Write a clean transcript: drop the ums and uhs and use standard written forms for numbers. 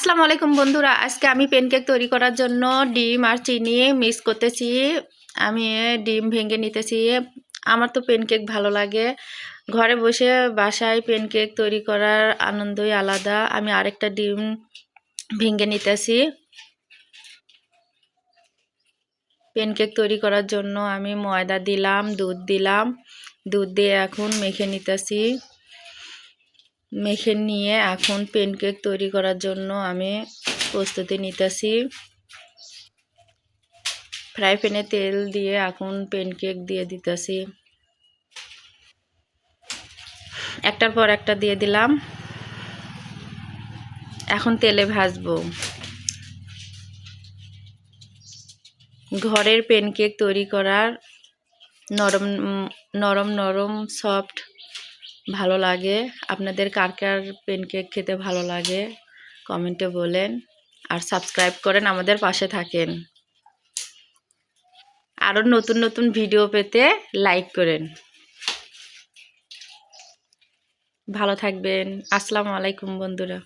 আসসালামু আলাইকুম বন্ধুরা, আজকে আমি প্যানকেক তৈরি করার জন্য ডিম আর চিনি মিক্স করতেছি। আমি ডিম ভেঙে নিতেছি। আমার তো প্যানকেক ভালো লাগে। ঘরে বসে বাসায় প্যানকেক তৈরি করার আনন্দই আলাদা। আমি আরেকটা ডিম ভেঙে নিতেছি। প্যানকেক তৈরি করার জন্য আমি ময়দা দিলাম, দুধ দিলাম। দুধ দিয়ে এখন মেখে নিতেছি। মেখে নিয়ে এখন প্যানকেক তৈরি করার জন্য আমি প্রস্তুতি নিতেছি। ফ্রাই প্যানে তেল দিয়ে এখন প্যানকেক দিয়ে দিতেছি। একটার পর একটা দিয়ে দিলাম। এখন তেলে ভাজবো। ঘরের প্যানকেক তৈরি করার নরম নরম নরম সফট ভালো লাগে। আপনাদের কার কার প্যানকেক খেতে ভালো লাগে কমেন্টে বলেন, আর সাবস্ক্রাইব করেন, আমাদের পাশে থাকেন। আরও নতুন নতুন ভিডিও পেতে লাইক করেন। ভালো থাকবেন। আসসালামু আলাইকুম বন্ধুরা।